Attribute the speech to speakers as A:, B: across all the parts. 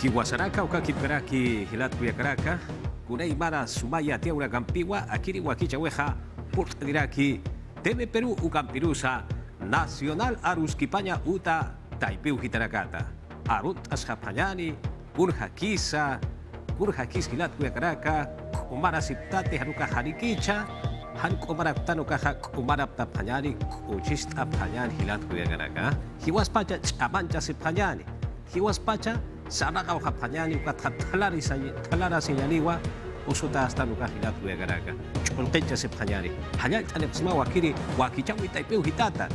A: Kiwasaraka ukakipkaraki hilat kuyakaraka kunai mara sumaya tia una gampiwa akiri wakichaweja purtadiraki teme Perú ukampirusa nacional aruskipaña uta taipeu hitarakata arut ashapañani kurjakis hilat kuyakaraka kumara siptate haruka harikicha han kumaraptano kaja kumaraptapañani uchistapanyani hilat kuyakaraka hiwaspacha chamancha sipañani hiwaspacha Saraka ukapañani talara señaliwa usuta hasta nuka hilat kuyakaraka chulqecha sipañani hanyal tanepsima wakiri wakichawi taipeu hitata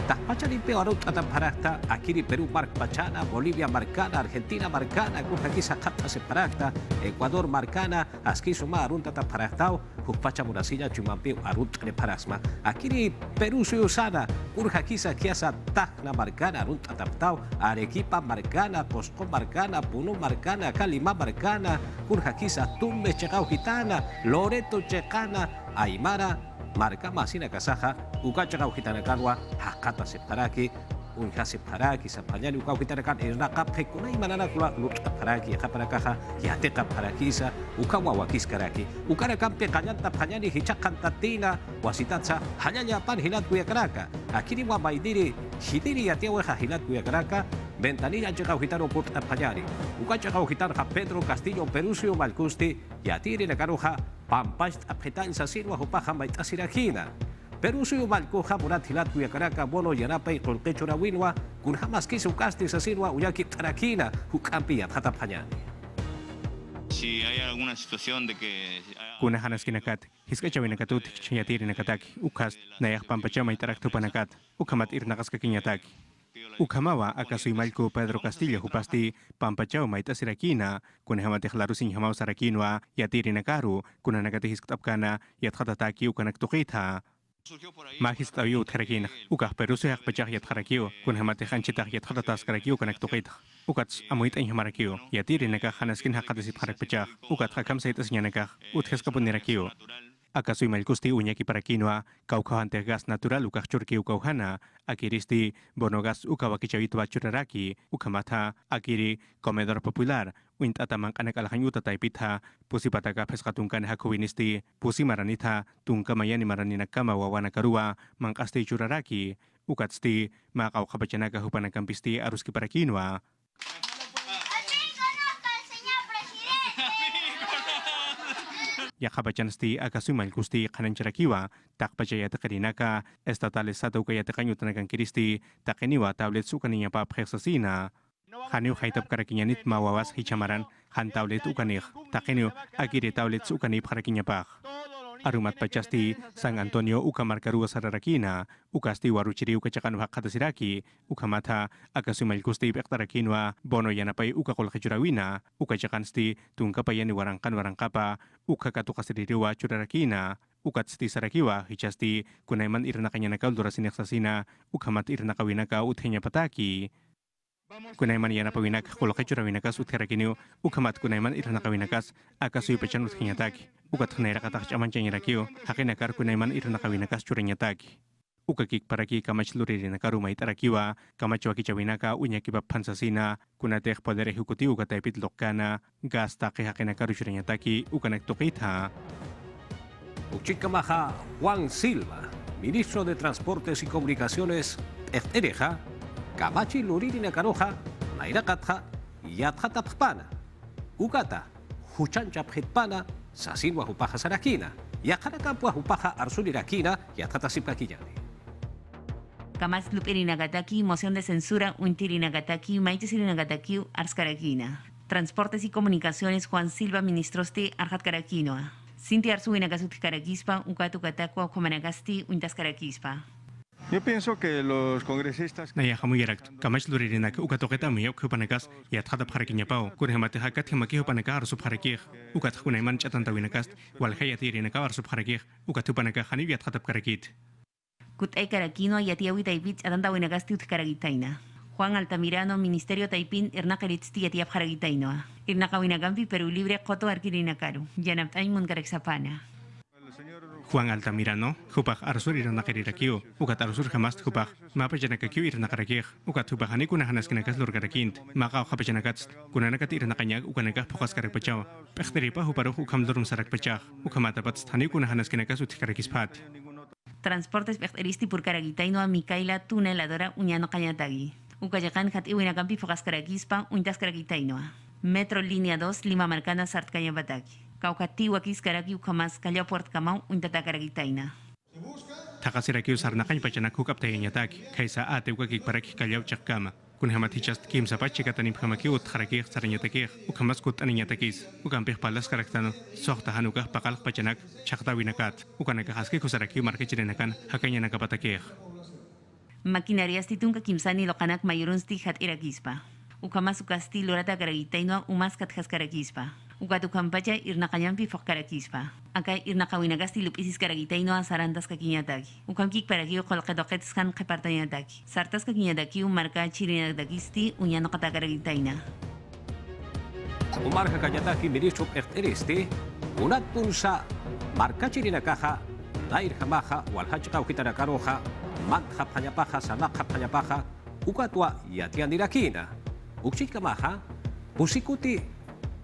A: tahpacha limpeo arut atamparakta akiri Perú marcpachana Bolivia marcana Argentina marcana kurjakisa kata separakta Ecuador marcana askisuma arunta taparaktao hukpacha murasilla chumampeu arut reparasma akiri Perú suyusana kurjakisa kiasa takna marcana arunta taptao Arequipa marcana Cosco marcana Puno marcana Calima marcana kurjakisa Tumbes chekau gitana Loreto chekana Aymara marca masina kasaja ukachakau hitana kanwa hakata separaki unha separaki sapanyani ukau hitana kan irnaka pekuna imanana kula luta paraki kaparakaha yateka parakisa ukawa wakis karaki ukara kampe kanyanta panyani hichakan tatina wasitatsa hanyanya pan hilat kuyakaraka akini wa maidiri hidiri yatia weja hilat kuyakaraka ventanilla chakau hitano put apanyani ukachakau hitana Pedro Castillo Perusio Malcusti yatiri na karuja Pampach aphetan sa sinwa hupaha may tasirakina. Pero suyo malkuha murat hilat kuyakaraka bono yanapay kulkecho na winwa kung hamas kisukasti sa sinwa uyaki tarakina hukampi at hatapanyani.
B: Si hay alguna situación de que
C: kuna hanas kinakat hiskachawi nakatut chiyatiri nakatak ukas nayak pampachama itaraktu panakat ukamat irnakas kakinyatak. Ukamawa akasoy malko Pedro Castillo hupasti pampachaw maita sirakina kuna hamatih larusin hamaw sarakinwa yatiri nakaru kuna nagatihis-kapkana yat khatataki ukanaktukitha mahis tayo utharakina ukah peruso yak pachak yat kharakio kuna hamatih anchitak yat khatatas karakio kanaktukitha ukats amuit ay hamarakio yatiri nakah hanaskin hakatisip harak pachak ukat hakam saitas nyanakah utheskapun nirakio Akasoy malkusti uñaki parakinwa kaukahan gas natural ukah churki ukauhana akiristi bonogas ukawakichawit bachuraraki ukamata akiri comedor popular uint atamang anak alahanyuta taipitha pusi pataka peskatungkan hakuwinisti pusi maranitha tungkamayani maranina kama wawana karua mangkasti churaraki ukatsti makau kapachanaka hupanangkampisti aruski parakinwa Yakabachansti akasoy malkusti kanancharakiwa takpachaya takarinaka estatales sato kaya takanyo tanakan kiristi takeniwa tablet sukaninya pa pheksasina Haniw haitap karakinyanit mawawas hichamaran han tablet ukanih takenyo agiri tablet sukani parakinya pa Arumat pachasti San Antonio ukamarkarua sararakina ukasti waruchiri ukachakan hakatasiraki ukamata akasoy malkusti pektarakinwa bono yanapay ukakolkachurawina ukachakansti tungkapayani warangkapa ukakatukasiririwa churarakina ukatsti sarakiwa hichasti kunayman irnakanya durasiniksasina ukamat irnakawinaka uthenya pataki Kunayman yanapawinak kolkachurawinakas utherakinyo ukamat kunayman irnakawinakas akasoy pachan uthenyataki ukat khnayrakatach amanchanyrakyo hakinakar kunayman irnakawinakas churanyataki ukakik paraki kamach luririnakaru maitarakiwa kamach wakichawinaka uñakipap pansasina kunatek poder ejecutivo kataypit lokana gas taqi hakinakaru churanyataki ukanaktukitha
A: Uchikamaja Juan Silva, ministro de Transportes y Comunicaciones, Echtereja, Kamachi Luririna Karoja, Nairakatja, Yatjatapjpana, Ukata, Huchanchapjetpana, Sasinwa Hupaja Sarakina, Yakarakampua Hupaja Arsulirakina, Yatjatasipakillani.
D: Kamas Lupirinagataki, moción de censura, Untirinagataki, Maitisirinagatakiu, Arskarakina. Transportes y Comunicaciones, Juan Silva, ministroste, Arjatkarakinoa. Cintia Arsuinagasut Karakispa, Ukatukatakua, Komanagasti, Untaskarakispa.
E: Yo pienso que los congresistas
C: Nayahamuyarak, Kamach Lurinak, Ukatoketami, Okupanakas, Yathata Parakinyapao, Kurhamatehakat Hamakihopanaka, Subharakir, Ukatkunaiman Chatantawinakas, Walhayatirinacar Subharakir, Ukatupanaka Hanivia Tatapkarakit.
D: Kutay Karakino, Yatiawi Taipich, Adantawinagasti Utkaragitaina. Juan Altamirano, Ministerio Taipin, Irnakaritsti Yatiap Haragitainoa. Irnakawinagampi, Perú Libre, Koto Arkirinakaru, Yanaptay Munkarexapana.
E: el señor
C: Juan Altamirano, hupag arsur irna kirirakio, ukat arsur jamast hupag, mapa janakakio irna karakih, ukat hupagani kunahanas kinakas lur karakint, maka hapajanakat, kunanakat irna kanyag ukanakah pokas karak pachaw, pekteripa huparuh ukam durum sarak pachah, ukamatapat stani kunahanas kinakas utikarakispat.
D: Transportes pekteristi pur karagitaino a Micaela tuneladora uñano cañatagi. Ukayakan hat iwinakampi fokas karakispa untas karagitainoa. Metro Línea 2 Lima Marcana Sart Cañabataki. Kaukati wakis karaki ukamas kaya port kamau untata karagitaina.
C: Takasirakiu sarnakan pachanak hukap tayanyatak, kaisa ate ukakik paraki kalyau chakama. Kun hamat hichast kim sapachi katanim hamakiu utharakik saranyatakik, ukamas kut aninyatakis, ukampih palas karaktano, sohta hanukah pakal pachanak, chakta winakat, ukanakahaski kusarakiu markechirinakan, hakanya nakapatakik.
D: Maquinarias titunka kimsani lokanak mayurunsti hat irakispa. Ukamas ukasti lorata karagitainoa umas katjas karakispa. Ukatukampacha irnakanyampi fok karakispa. Akay irnakawinagasti lupisis karagitainoa sarantas kakiñataki. Ukamkik parakiu kolqetoqetes kan qepartañataki. Sartas kakiñataki marka chirinadakisti uñano kata karagitaina.
A: Umarka kanyataki ministro pekteristi, unat punsa marka chirinakaja, dair jamaja, walhachka ukitanakaroja, mantja pañapaja, sanakja pañapaja, ukatua yatianirakina. Ukchikamaha, pusikuti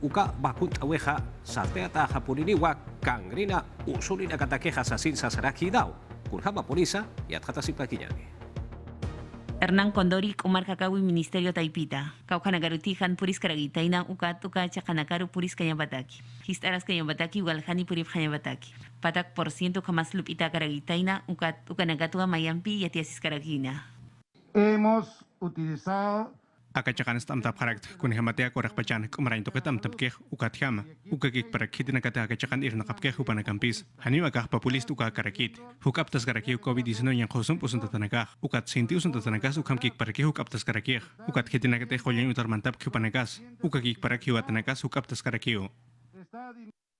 A: uka bakut aweja sarteata japuriniwa kangrina usulina katakeja sasin sasaraki dao. Kurjama polisa yatkata sipakiñani.
D: Hernán Condori Kumar Kakawi Ministerio Taipita. Kaukanagaruti han puris karagitaina ukat uka chakanakaru puris kañabataki. Histaras kañabataki ugalhani purif kañabataki. Patak por ciento kamas lupita karagitaina ukat ukanagatua mayampi yatiasis karagina.
F: Hemos utilizado
C: Akachakan stamta parakt kun hamatea korek pachan kumarain toket amtapkeh ukatyama ukakik parak hidina kata akachakan irna kapkeh upanakampis hani wakah populist uka karakit hukaptas karaki COVID-19 yang khosum pusun tatanakah ukat sinti usun tatanakas ukamkik parak hukaptas karakih ukat hidina kata kholyan utar mantap kupanakas ukakik parak hiwatanakas hukaptas karakio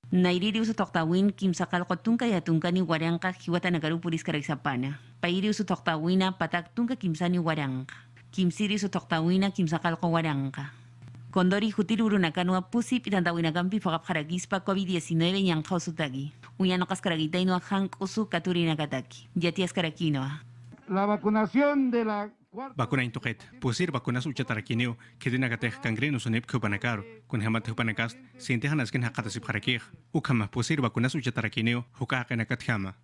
D: Nairiri usu toktawin kim sakal kotunka ya tungkani warangka hiwata nagaru puris karaisapana. Pairi usu toktawina patak tungka kimsani warangka. Kimsiri su toktawina kim sakal ko warangka. Kondori hutiruru nakanua pusi pitantawina kampi fagap haragispa COVID-19 yang kau sutagi. Uyano kaskaragitaino hank usu katuri nakataki. Jatias karakinoa.
F: la vacunación de la
C: Bakuna intoket, pusir vakunas uchatarakineo, kedinakateh kangreno sunep kupanakaro, kun hamat hupanakas, sintehanas ken hakatasip harakih, ukama pusir vakunas uchatarakineo, hukakanakat hama.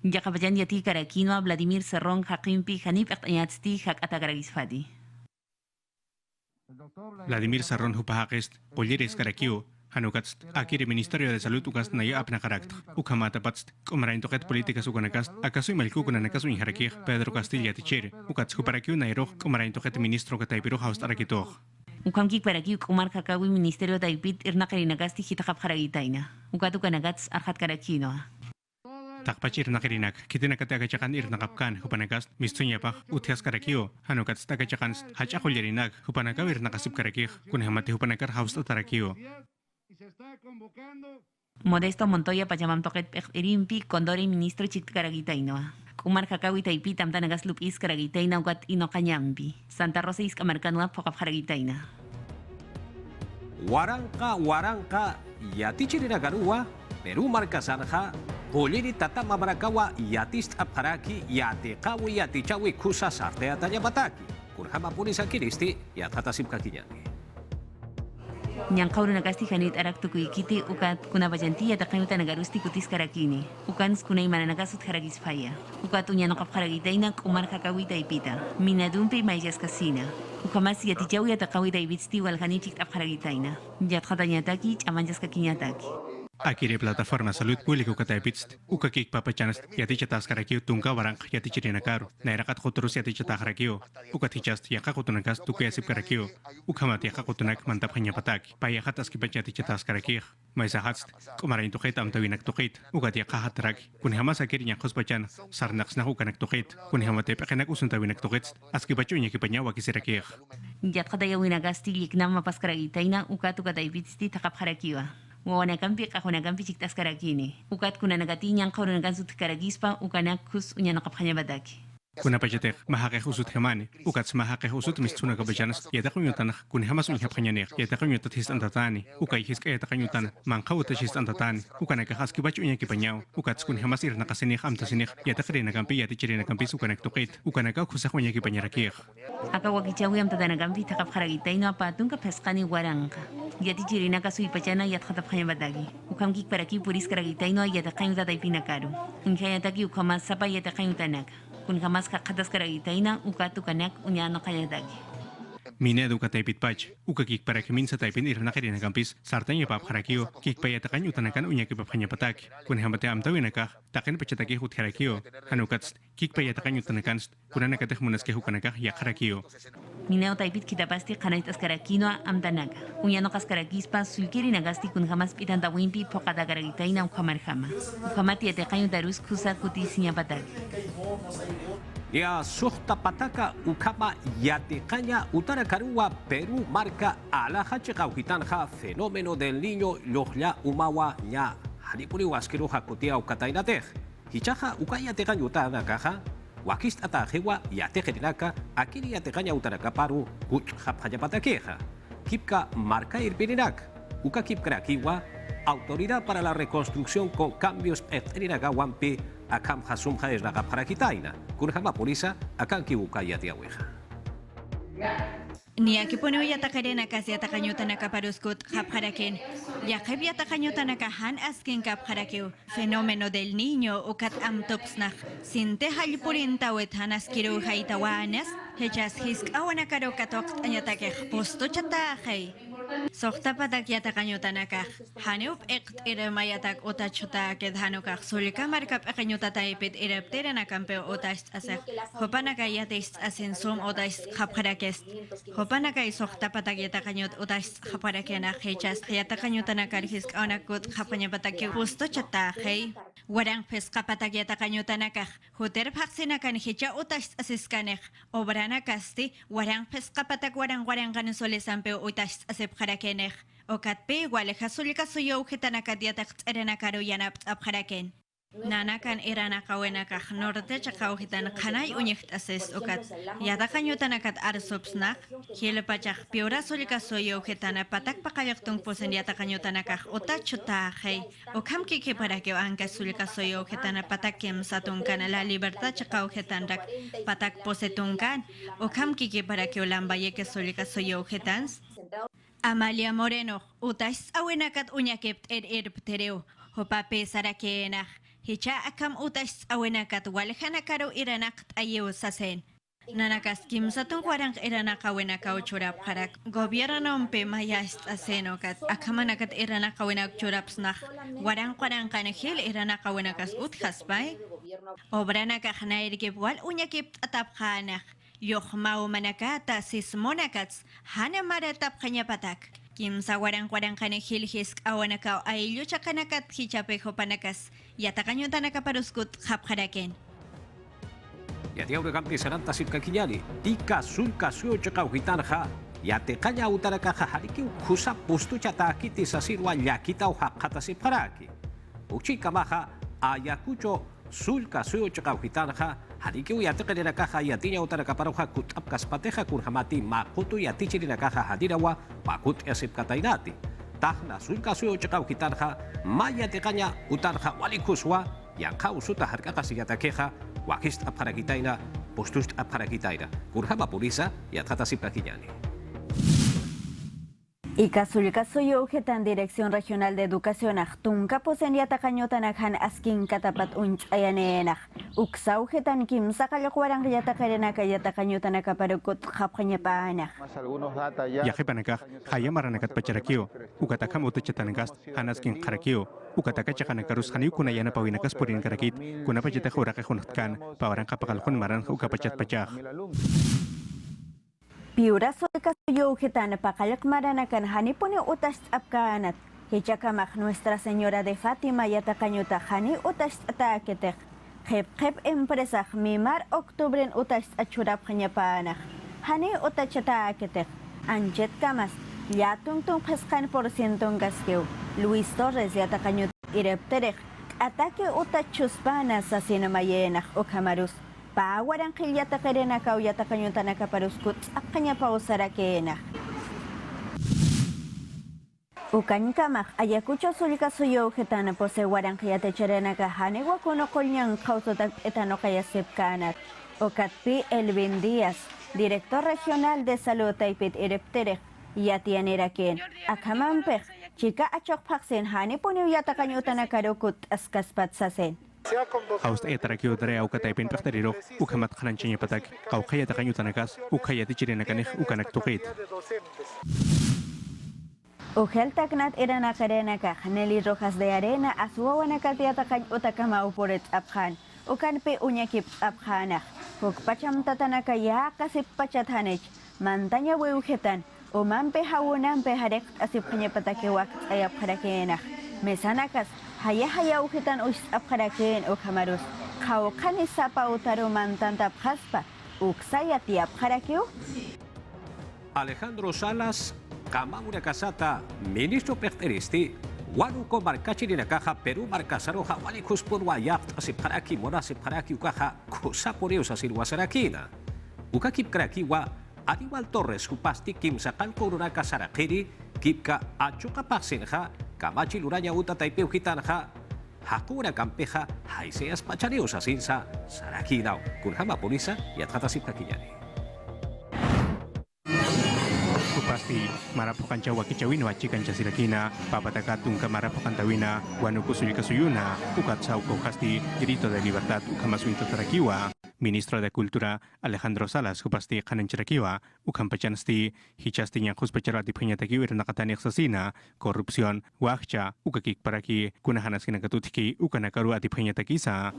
D: Yakapayan yati karakinoa Vladimir Serrón hakimpi hanip akanyatsti hak atagaragisfadi.
C: Vladimir Sarron hupahakest, polleres karakio, hanukatst, akire Ministerio de Salud ukast naya apnakarakt, ukamatapatst, kumarain toket políticas ukanakast, akaso imalku kunanakas unharakih, Pedro Castilla tichere, ukats huparakio nairo, kumarain toket ministro kataipiro haust arakitoh.
D: Ukamkik parakio kumar kakawi Ministerio Taipit irnakarinagasti hitakap haragitaina. Ukatukanagats arhat karakinoa.
C: Takpachir nakirinak, kitinakate agachakan irnakapkan, hupanakas, mistunyapah, utias karakio, hanukats tagachakan, hachakolierinak, hupanakawir nakasip karakih, kunhamati hupanakar haust atarakio.
D: Modesto Montoya Pachamam Toket Irimpi Condori Ministro Chik Karagitainoa. Kumar Kakawi Taipi Tamtanagas Lupis Karagitaina Ugat Inokanyampi. Santa Rosa Iskamarkanua Pokap Haragitaina.
A: Waranka yatichirina garua, Peru markasanja, Poliri tatama marakawa yatist apharaki yatikawi yatichawi kusa sarte atayabataki. Kurhama pulisa kiristi yathatasip kakinyani.
D: Nyankauru nagasti hanit arak tukuikiti ukat kunabajanti yatakayuta nagarusti kutis karakini. Ukans kunay mananagasut haragis faya. Ukat unyanokap haragitaina kumar kakawi taipita. Minadumpi mayas kasina. Ukamas yatichaw yatakawi taibitsti walhanichik ap haragitaina. Yatkatanyataki chamanjas kakinyataki.
C: Akire plataforma salud público kataipitst, ukakik papachanas, yatichatas karakio tunka warang yatichirinakaro, nairakat kotorus yatichata harakio, ukatichast yakakotunakas tukayasip karakio, ukamat yakakotunak mantap hanyapatak, payahatas kipach yatichatas karakih, maisahatst, kumarain tukit amtawinak tukit, ukat yakahatrak, kunhamas akir nyakos pachan, sarnaks na ukanak tukit, kunhamatep akanak usuntawinak tukit, askipacho nyakipanya wakisirakih.
D: Yatkatayawinagasti yiknama paskaragitaina ukatukataibitsti takap harakiwa. Wawanakampi kahunakampi chiktas karakini. Ukat kunanagati nyang kaurunagan sut karagispa ukanak kus unyanakap hanyabataki.
C: kuna pajetek mahake usut hemane ukats mahake usut mistuna kabajanas yatakunyutan kun hamas unyapkanyanek yatakunyutat his antatani ukai his yatakunyutan mankawta his antatani ukana ka haski bach unya kipanyao ukats kun hamas irna kasenik amtasenik yatakrina kampi yatichirina kampi ukanak tuqit ukana ka khusak unya kipanyarakih
D: aka wakichawi amtatana kampi takap kharagitaino apatunka pesqani waranqa yatichirina kasui pachana yatkhatap khayabadagi ukamkik paraki puris karagitaino yatakayuta taipinakaru unkayataki ukamas sapa yatakayutanak kun hamas kaqatas karagitaina ukatukanak unyano kayadagi
C: Mine educa taipit pach, uka kik para que minsa taipin irna kerina campis, sartanya pap harakio, kik paya takanyu tanakan unya ke papanya patak, kun hamate amtawinaka, taken pachataki hut harakio, hanukats, kik paya takanyu tanakan, kunana kateh munaske hukanaka ya harakio.
D: Mineo taipit kita pasti kanaitas karakino amtanaga, unyano kaskarakispa sulkiri nagasti kun hamas pitanta wimpi pokata karagitaina ukamarhama, ukamati yatekanyu darus kusa kutisinya patak.
A: Ya suhta pataka ukama yatekanya utara karua Perú marca alaja chekauhitanja fenómeno del niño lohla umawa nya hanipuri waskero hakotia ukatainatej hichaja ukaya tekanyu utana kaja wakist atajewa yatejenaka akiri yatekanya utara kaparu kuch hapja patakeja kipka marca irpirinak uka kipkrakiwa Autoridad para la Reconstrucción con Cambios Etrinaka Wampi Akam Hasumja es la Parakitaina, Kurhama Polisa, Akan Kibuka Yatiaweja.
G: Ni aquí pone hoy atacarena casi atacanyutan a caparuskut japaraken. Ya que había atacanyutan a cajan askin capjarakeu. Fenómeno del niño o cat amtopsnach. Sin tejal purinta o etanaskiru haitawanas. Hechas hisk awanakaro katok anyatake posto chataje. Sohta patak yatakanyutan a kaj. Haneup ekt iremayatak otachuta que hanokaj. Sulika markap akanyuta taipit irepteren a campeo otast asek. Hopanakayatis asensom otast japjarakest. Hopanaka sohta patak yatakanyut otast japarakenach hechas yatakanyutan a karhisk awanakut japanyapatake posto chataje. Warang pesca patak yatakanyutan a kaj. Hoter paksinakan hecha otast aseskanech. Obrana kasti warang pesca patak warang ganusoles ampeo otast asep Harakenech, o catpe igual jasulika suyo getanakat yatak erenakaro yanap abharaken. Nanakan eranakawenakaj norte chakauhitan kanay uñicht ases okat. Yatakanyutanakat arsopsnak, hielpachak piora sulika suyo getana patak pakayaktung posen yatakanyutanakaj otachutajay. O kamkiki para que anka sulika suyo getana patakem satunkan la libertad chakauhetanrak patak posetunkan. O kamkiki para que olambaye que sulika suyo getans. Amalia Moreno, utas awenakat unyakept irptereo, hopape sarakenach, hicha akam utas awenakat walhanakaro iranakt ayeu sasen. Nanakas kim satong warang iranak awenakaw churap harak, gobierno pe mayast asenokat, akamanakat iranak awenak churapsnach, warang kanahil iranak awenakas uthaspay, obranakah nairkipwal unyakept ataphanach. Yohmao manakata sismonakats hana maratap kanya patak. Kim sa warang kanahil hisk awanakaw ay luchakanakat hichapejo panakas. Yatakanyo tanaka paruskut hapkaraken.
A: Yatiaure Gampi Saranta Sirkakinyani, Tika Sulka Suyo Chakauhitanja, Yatekanya Utarakaja Hariki, Husa Pustuchataki, Tisasirwa Yakita o Hapkata Siparaki. Uchikamaha, Ayacucho, Sulka Suyo Chakauhitanja, Hariki yatekerina kaja yatinya utara kaparoja kut apkas pateja kurhamati makutu yatichirina kaja hadirawa pakut yasip katainati. Tahna sulka suyo chakau kitarja maya tekanya utarja walikuswa yang kau suta harga kasih yatakeja wakist apharakitaina postust apharakitaina kurhama purisa yatkata siprakinyani.
H: Y Casulcasuyo Ujetan Dirección Regional de Educación Achtunca posen yatacañotanajan askin katapat unch ayanenak. Uxa ujetan kim sakalakuarang yatacarenaka yatacañotanaka parukut japjañapanak.
C: Yajepanaka, Hayamaraнаkat Pacharakio, Ukatakam Utachatanagas, Hanaskin Karakio, Ukatakachakanakaros Haniukuna Yanapawinakas Purin Karakit, Kunapacheta Hurakajonatkan, Pawaranka Pakalkon Maran Ukapachat Pachach.
H: Piura solcasuyo ujetan pakalak maranakan hanipone utas apkaanat. Hichakamach Nuestra Señora de Fátima yatacañota hani utas ataketek. Jep empresa mimar octubren utas achurap jañapaanach. Hani utachataketek. Anjet kamas. Yatungtung pescan por ciento gaskeu. Luis Torres yatacañot irepterech. Ataque utachuspanas asina mayenach o camarus. Pawarang kilyata karena kau yata kanyuta nakaparuskut apkanya pausara kena. Ukan kamak ayakucho sulika suyo getana pose warang kiyate cherena ka hane wakuno kolnyang kausotak etano kaya sepkanat. Okatpi Elvin Díaz, director regional de salud Taipit Irepterek, yatianeraken. Akamampek, chika achok paksen hane poniu yata kanyuta nakarukut askaspat sasen.
C: Haust etarakio drea ukataipin pekteriro ukamat khananchinya patak kau kaya takanyu tanakas ukaya tichirena kanih ukanak tukit.
H: Ugel taknat irana karena ka Nelly Rojas de Arena aswawana katiata kan utakama uporet apkhan ukan pe unyakip apkhanah huk pacham tatanaka ya kasip pachathanech mantanya weujetan umampe hawunam pe harek asip kanya patakewak ayap kharakenah mesanakas haya ujetan us apkharaken ukamarus kau kanisa pa utaru mantan tapkhaspa uksaya tiap kharakeu.
A: Alejandro Salas Kamamura Casata, ministro Pechteristi, Wanuko Marcachi na Caja, Perú Marcasaroja, Walikus Purwayat, Asiparaki, Morasiparaki, Ucaja, Kusaporeus, Asirwasarakina. Ukakip Krakiwa, Aníbal Torres, Upasti, Kim Sakan Korunaka Sarakiri, Kipka, Achuka Pasenja, Kamachi Luraya Uta Taipeu Gitanja, Hakuna Campeja, Haiseas Pachareus, Asinsa, Sarakina, Kunhama Polisa, y Atjatasip Kakiñani.
C: Pasti marapukan cawa kicawin wacikan casirakina papatakatung ka marapukan tawina wanuku sulika suyuna ukat sauko kasti grito de libertad ukamasuinto tarakiwa ministro de cultura Alejandro Salas kupasti kanan cirakiwa ukam pachansti hichastinya kuspachara dipanyatakiwa nakatani aksasina korupsión wahcha ukakik paraki kunahanas kinakatutiki ukanakaru adiphanyatakisa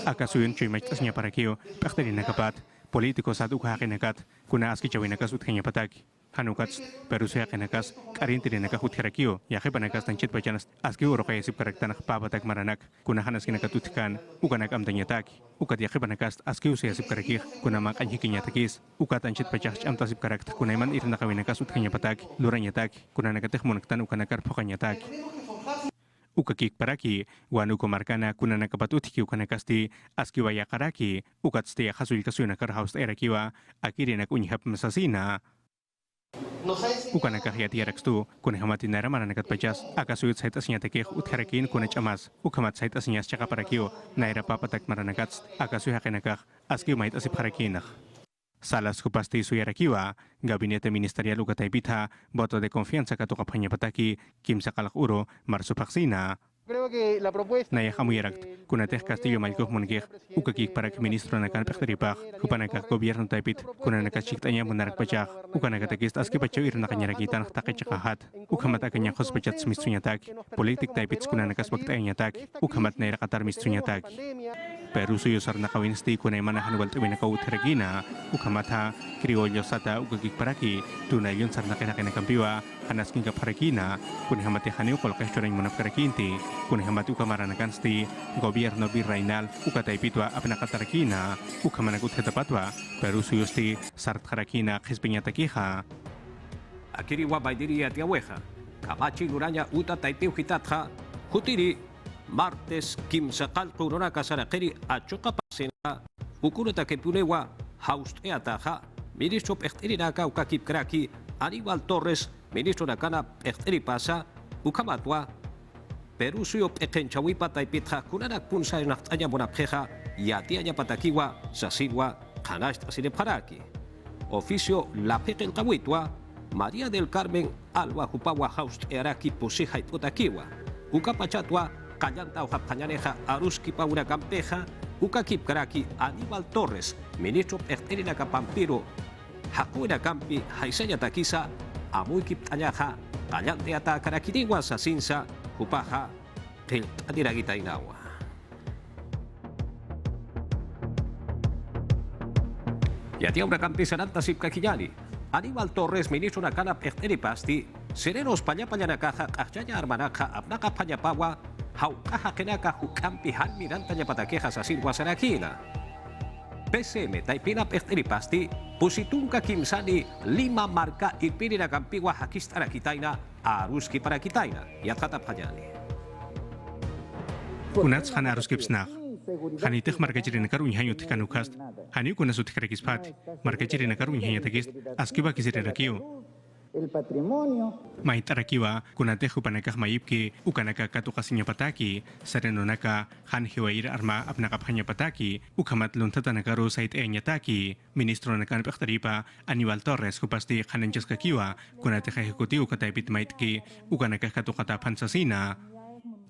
C: akasuyun chuymastasnya parakio pakterina kapat politiko saat ukahakinakat kuna aski chawinakas utkanya patak hanukats perusia kinakas karinti naka utkarakio yahe panakas tanchit pachanas aski urokaya sip karaktanak papatak maranak kuna hanas kinakatutkan ukanak amtanyatak ukat yahe panakas aski usia sip karakih kuna mak anhikinyatakis ukat tanchit pachach amtasip karakt kuna iman irnakawinakas utkanya patak luranyatak kuna nakatih munaktan ukanakar pokanyatak ukakik paraki wanuko markana kuna nakapatutiki ukanakasti aski waya karaki ukat stia hasul kasuna karhaus erakiwa akiri nak unyhap masasina ukanaka hiati erakstu kuna hamati nara maranakat pachas akasuyut sait asnya tekih utkarakin kuna chamas ukamat sait asnya chaka parakio naira papatak maranakat akasuy hakinakah aski mait asip harakinah Salas kupasti suyarakiwa, Gabinete Ministerial Ukataipita, voto de confianza katukapanya pataki, Kim Sakalak Uro, Marso Paksina. Naya Hamuyarakt, Kunateh Castillo Malkoh Mungih, Ukakik para que ministro nakan Pechteripach, Kupanaka Gobierno Taipit, Kunanaka Chiktanya Munarak Pachak, Ukanakatakist Aski Pacho Irnakanyarakitan Takachakahat, Ukamatakanya Hospachats Mistrunyatak, Politik Taipit Kunanakas Baktayanyatak, Ukamat Naira Qatar Mistrunyatak. Peru suyo sarnakawinsti kunay manahan waltawinaka utheragina, Ukamata, Criollo Sata, Ukakik Paraki, Tunayon sarnakinakinakampiwa, Hanaskin Kaparakina, Kunhamati Hanio Kolkashtoran Munapkarakinti, Kunhamati Ukamaranakansti, Gobierno Virreinal, Ukataipitwa, Apnakatarakina, Ukamanagut Hetapatwa, Peru suyusti, Sartharakina, Hispinyatakija.
A: Akiriwa Baidiri Atiaweja, Kamachi Luranya Uta Taipeu Hitatja, Jutiri, Martes, Kim Sakal Kurona Kasarakeri, Achoka Pasena, Ukurata Kepunewa, Haust Eataja, Ministro Pecherinaka, Ukakip Kraki, Aníbal Torres, Ministro Nakana Pechteripasa, Ukamatwa, Peru suyo Pechenchawipa Taipitja, Kunanak Punsa Nachtanya Bonapjeja, Yatianya Patakiwa, Sasilwa, Kanast Asineparaki. Oficio La Pechen Kawitwa, María del Carmen, Alba Jupawa Haust Earaki Pusija Potakiwa, Ukapachatwa, Kallanta Ojapkañaneja, Aruski Paura Campeja, Ukakip Karaki, Aníbal Torres, Ministro Pechterina Capampiro, Hakuna Campi, Haisenya Takisa, Amuikip Tañaja, Kallanteata Karakiriwa Sasinsa, Jupaja, Adiragita Inawa. Yatiaura Campi Sananta Sipkakiyani, Aníbal Torres, Ministro Nakana Pechteripasti, Serenos Pañapañanacaja, Kachaya Armanaja, Abnaka Pañapawa, Haukaja Kenaka Hukampi Han Mirantanya Patakejas Asir Wasarakina. PSM Taipina Pechteripasti, Pusitunka Kimsani, Lima Marca Irpirina Campiwa Hakistara Kitaina, Aruski para Kitaina, Yatkata Panyani.
C: Kunats Han Aruskipsnach, Hani teh marka jiri nakaru nyahanyo tikanukast. Hani kuna su tikarakispati. Marka jiri nakaru nyahanya tekist. Askiba kisiri rakio.
F: El patrimonio.
C: Maitarakiwa kuna tehu panakah mayipki ukanaka katukasinya pataki serenonaka han hiwair arma apnakapanya pataki ukamat luntata nakaru sait nyataki ministro nakan pektaripa Aníbal Torres kupasti hananjas kakiwa kuna teha ejecutivo kataipit maitki ukanaka katukata pansasina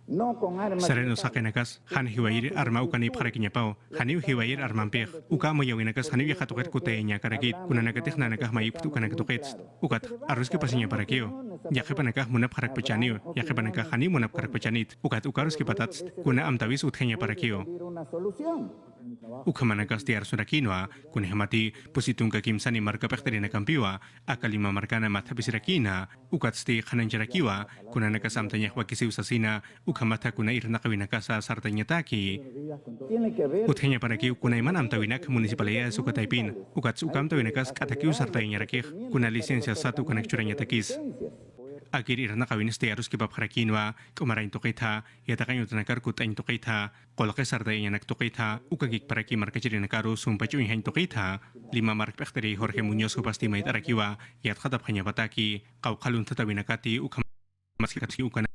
F: No con armas.
C: Sereno sakenakas han hiwair arma ukani parakinya pau haniu hiwair armampir ukamo yawinakas haniu yakatuket kutenya karakit kuna nakatehna nakah mayip ukanakatukit ukat arus ke pasinya parakio yakhe panakah munap harak pecaniu yakhe panakah hani munap harak pecanit ukat ukarus ke patats kuna amtawis uthenya parakio
F: Una solución.
C: ukamanakas tiar surakinwa kuna hemati pusitung kakimsani marka pekterina kampiwa akalima markana mathabisirakina ukatsti khananjarakiwa kuna nakasamtanya wakisi usasina ukamata kuna irna kawinakasa sartanya taki
F: Tiene que ver.
C: uthenya paraki kuna iman amtawinak municipalidad sukataipin ukats ukam tawinakas kataki sartanya rakih kuna lisensia satu kanakchuranya takis Akir irna kawinis tiarus kibab harakinwa kumarain tukita yatakan yutanakar kutain tukita kolake sardaya nak tukita ukagik paraki marka jiri nakaru sumpachu inhain tukita 5 mark pekteri Jorge Muñoz kupasti mait arakiwa yat khatap hanya pataki kau kalun tatawinakati ukam maskatsi ukana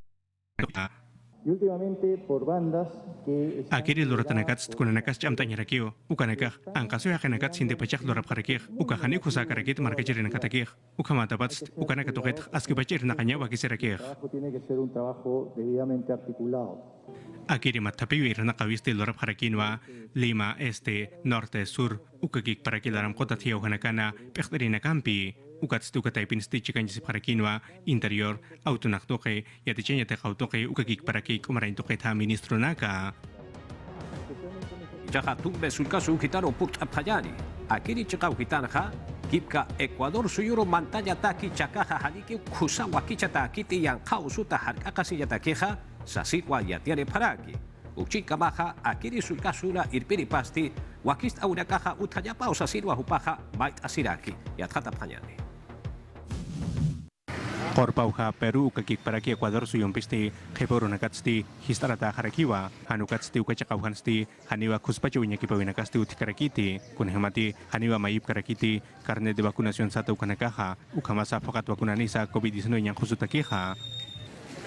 F: Y últimamente por bandas que.
C: Akiri lorotanakat kunanakas chamtanya rakio ukanakah angkaso yakanakat sinte pachak lorap harakih ukahani kusa karakit marka jiri nakatakih ukamatapat ukanakatoket aski pachir nakanya wakisirakih
F: El trabajo tiene que ser un trabajo debidamente articulado.
C: Akiri matapiwi irna kawisti lorap harakinwa lima este norte sur ukagik para kilaram kota tiyaw hanakana pekterina kampi ukat stu katay pinsti chikan jisip harakinwa interior autonak toke yatichenya te kautoke ukagik para ki kumarain toke ta ministro naka
A: Jaja tumbe sulkasu kitano purt apayani. Akiri chikau kitanja kipka Ecuador suyuro mantanya taki chakaja haliki kusawa kichata kiti yang kausuta harkakasi yatakeja sasitwa yatiare paraki. Uchika maja akiri sulkasuna irpiri pasti wakist aurakaja utayapa o sasirwa hupaja bait asiraki yatkata panyani.
C: Korpauha Peru ukagik para ki Ecuador suyong pisti keporo nakatsti histarata harakiwa hanukatsti ukachakauhansti haniwa kuspachunya kipawinakasti utikarakiti kunhemati haniwa mayip karakiti carnet de vacunación sata ukanakaha ukamasa fakat vacunanisa COVID-19 yang khusutakiha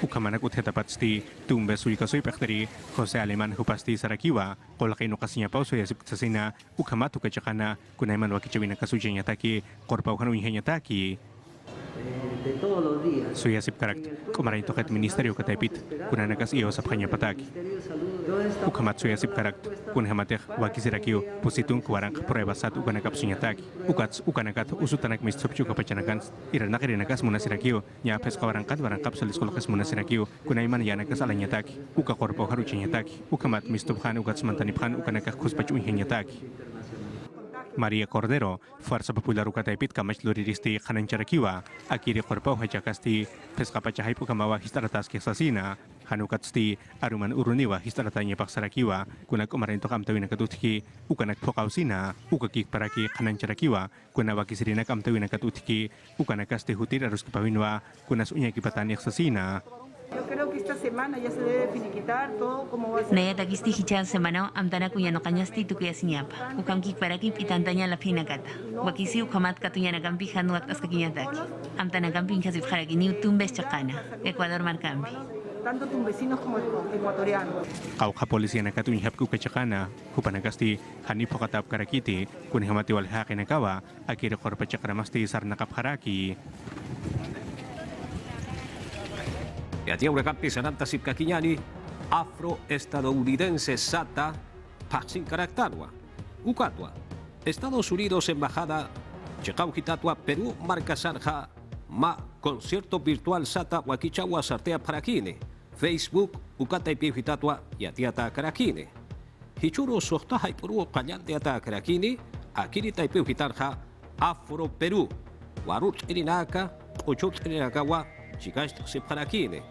C: ukamanak uthetapatsti tumbe suikasoi pekteri Jose Aleman hupasti sarakiwa kolakino kasinya pauso yasip sasina ukamatu kachakana kunaiman wakichawina kasuja taki korpauhan unyanya taki
I: de todos los días.
C: Soy asip karakt, kumarain toket ministerio katapit, kunanakas iyo sa kanya pataki. Ukamat soy asip karakt, kunhamatek wakisirakio, positun kuwarang prueba sat ukanakap sunyataki. Ukats ukanakat usutanak mistopchu kapachanakan, iranakirinakas munasirakio, nyapes kawarangkat warangkap soliskolokas munasirakio, kunaiman yanakas alanyataki, ukakorpo haruchinyataki, ukamat mistophan ukats mantaniphan ukanakas kuspachu ihenyataki. Maria Cordero, Fuerza Popular Ukataipit kamach luriristi Hanancharakiwa, Akiri Korpau Hajakasti, Pescapachahai Pukamawa Histaratas Kesasina, Hanukatsti, Aruman Uruniwa Histaratanya Paksarakiwa, Kunak Umarinto Kamtawina Katutki, Ukanak Pokausina, Ukakik Paraki Hanancharakiwa, Kunawakisirina Kamtawina Katutki, Ukanakasti Hutir Aruskipawinwa, Kunas Unyakipatani Sasina.
J: Yo creo que esta semana ya se debe finiquitar todo como va a ser.
D: Naya tagisti hichan semana amtana kuya no kanyasti tu kuya sinyapa. Ukam kik para kip itantanya la fina kata. Wakisi ukamat katunya na kampi hanu atas kakinyataki. Amtana kampi kasif haragini tumbes chakana. Ecuador markampi.
J: Tanto tus vecinos como ecuatorianos.
C: Kauka polisi na katunyhap ku kachakana, hupanagasti hani pokatap karakiti, kunhamati walhaki nakawa, akiri korpachakramasti sarnakap haraki.
A: Yatia Urakampi Sananta Sipkakiñani, afroestadounidense Sata, Paxin Karaktanwa, Ukatwa, Estados Unidos Embajada, Chekauhitatua, Perú, Marca Sarja, Ma, Concierto Virtual Sata, Wakichawa Sartea Parakine, Facebook, Ukata y Piehitatua, Yatiata Karakine. Hichuro Sohtaja y Perú, Kayanteata Karakine, Akirita y Piehitanja, Afro Perú, Warut Irinaka, Ochut Irinakawa, Chikast Separakine.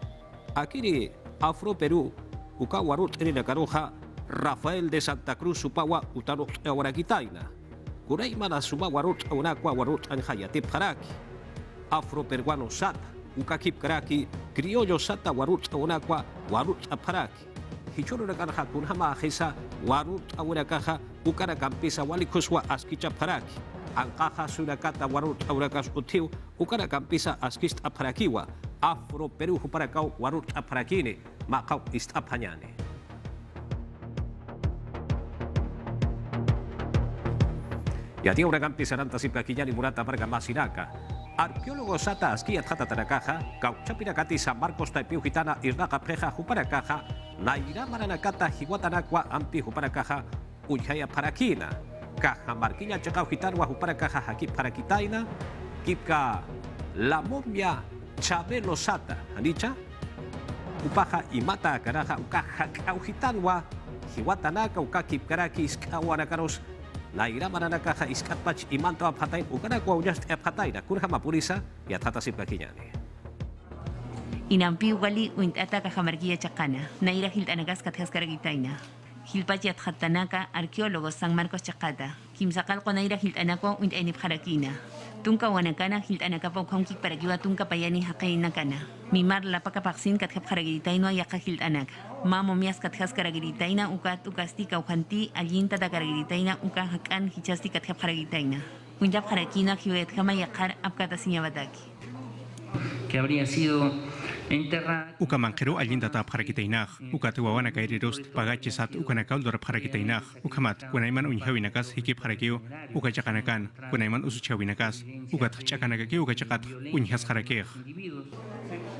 A: Akiri Afro Perú, Ukawarut Irinakaroja, Rafael de Santa Cruz Supawa, Utano Aguaraquitaina. Kureimana Suma Warut Aunakwa Warut Anjayatip Haraki. Afro Peruano Sata, Ukakip Karaki, Criollo Sata Warut Aunakwa, Warut Aparaki. hichoro nakanaha kunhama hesa warut awurakaha ukara kampisa walikuswa askicha paraki. Ankaha surakata warut awurakas utiu ukara kampisa askist aparakiwa. Afro Peru huparakau warut aparakini makau istapanyane. Ya dia orang kampis saranta sipkakinya di murata marga Masiraka. Arqueólogo sata askia tata tarakaha, kau chapirakati San Marcos taipiu hitana irnaka preja huparakaha, naira maranakata hiwatanakwa ampi huparakaha, unjaya parakina. Kaha marquilla chakau hitanwa huparakaha hakip parakitaina, kipka la momia Chabelo sata, anicha, upaha imata karaha ukaha kau hitanwa, hiwatanaka ukakip karaki iskawanakaros, naira maranakaha iskatpach imanto aphatain ukanakwa unyast aphatain kurhama purisa ya tata sipkakinyani.
D: Inampi wali uintata kahamargia chakana, naira hiltanagas kathaskaragitaina. Hilpachi athatanaka arqueólogo San Marcos Chacata, kimsakal ko naira hiltanako uintainip harakina. Tunka wanakana hiltanaka pa ukhamkik parakiwa tunka payani haqay nakana. Mimar lapaka paksin kathap haragiritaino yaka hiltanaka. Mamo mias kathas karagiritaina ukat ukastika ukhanti alinta da karagiritaina uka hakan hichasti kathap haragiritaina. Uintap harakina hiwet kama yakar apkata sinyabadaki.
I: Que habría sido enterrada.
C: Uka manqero allinta tap harakitainaj, uka tuwawana kairirost pagachisat ukanakal dor harakitainaj, ukamat kunaiman unjawinakas hikip harakio, uka chakanakan, kunaiman usuchawinakas, ukat chakanakaki uka chakat unjas harakej.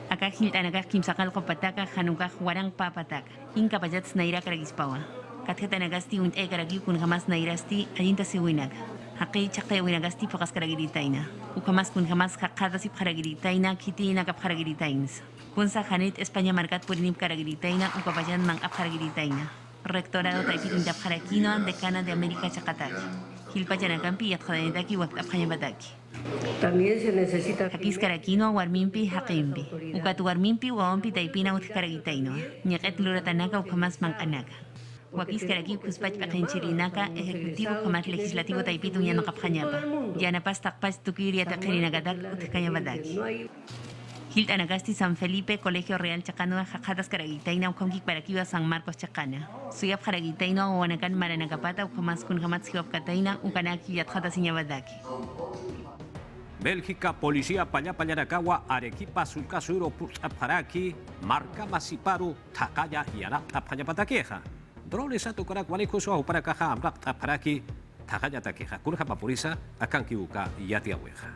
D: Aka hiltanaka kimsakal ko pataka hanuka warang papataka. Inka pajats naira karagispawa. Kathatanagasti unt karagi kun hamas nairasti alinta siwinaga. Haqi chaqay winagasti pakas karagiritaina. Ukamas kun hamas haqada si paragiritaina kitina kap karagiritains. Kun sa hanit España markat purinip karagiritaina ukapayan mang ap karagiritaina. Rectorado taipit untap harakino decana de América Chacataki. Hilpachanakampi yatjadanitaki wakt apjañabataki.
I: También se necesita.
D: Hakis karakino warmimpi haqimpi. Ukatu warmimpi waompi taipina ut karagitaino. Ñaqet luratanaka ukamas mang anaka. Wakis karaki kuspach pakenchirinaka ejecutivo jamás legislativo taipito uñano kapjañapa. Yanapas takpas tukiria takirinagadak utkayabadaki. Hiltanagasti San Felipe, Colegio Real Chacano, Jajatas Caragitaina, Ukamkik Parakiwa, San Marcos Chacana. Suyap Caragitaina, Uanakan Maranacapata, Ukamas kun Hamatziop Kataina, Ukanaki Yatjata Siñabadaki.
A: Bélgica, Policía Pañapañarakawa, Arequipa, Sulcasuro, Paraki, Marca Masiparu, Takaya y Arapta Pañapataqueja. Drones ato Caracuanicuso, para Caja, Amrapta Paraki, Takaya Taqueja, Kurja Papurisa, Akankiuka y Yatiahueja.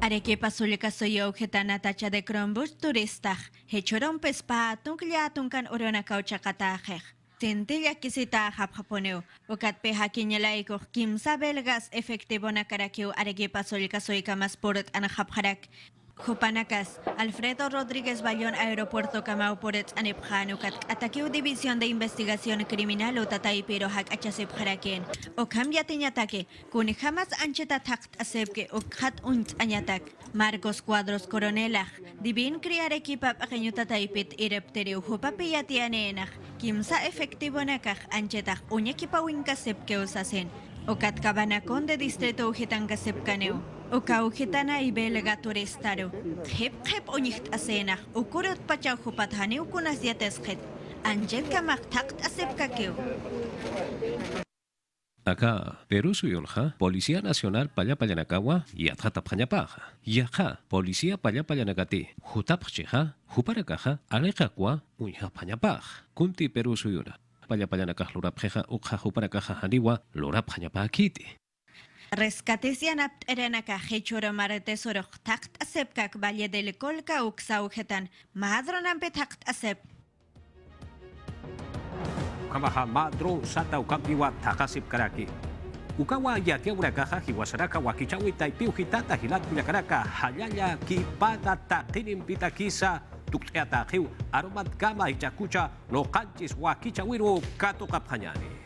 G: Arequipa sulika soyo getana tacha de Cronbush turista. Hechoron pespa tunklia tunkan orona kaucha katajej. Tintilla kisita japoneu. Ukat peja kinyalaiko kimsa belgas efectivo na karakiu Arequipa sulika soika mas purut anajapjarak. Jupanakas, Alfredo Rodríguez Bayón, Aeropuerto Camau Porets Anepjanukat, Ataquiu División de Investigación Criminal o Tataipiro Hak Achasep Haraken, o Cambia Tiñataque, Kun Hamas Ancheta Takt Asepke, o Kat Unt Añatak, Marcos Cuadros Coronelaj, Divin Criar Equipa Paqueñuta Taipit Ireptereu Jupapia Tianenaj, Kimsa Efectivo Nakaj Anchetaj, Uñequipa Winkasepke Usasen, o Kat Cabanacón de Distrito Ujitangasepcaneu. Uka ujitana y belga turistaro. Hep onicht asena. Ukurut pachau hupathani ukunas yatesjet. Anjet kamak takt asepkakeu.
A: Acá, Perú suyolja, Policía Nacional Pallapayanakawa y Atjatapjañapaja. Yaja, Policía Pallapayanakati, Jutapcheja, Juparakaja, Alejakwa, Unjapjañapaj. Kunti Perú suyura. Pallapayanakaj lurapjeja, Ukja Juparakaja Haniwa, Lurapjañapakiti.
G: Rescatesian apt erenaka hechura mare tesoro takt asepkak valle del colca uxa ujetan. Madronampe takt asep.
A: Kamaha madro sata ukampiwa takasip karaki. Ukawa yatia urakaja hiwasaraka wakichawi taipiu hitata hilat kuyakaraka hayaya kipata takinim pitakisa tukteata hiu aromat kama ichakucha no kanchis wakichawiru kato kapanyani.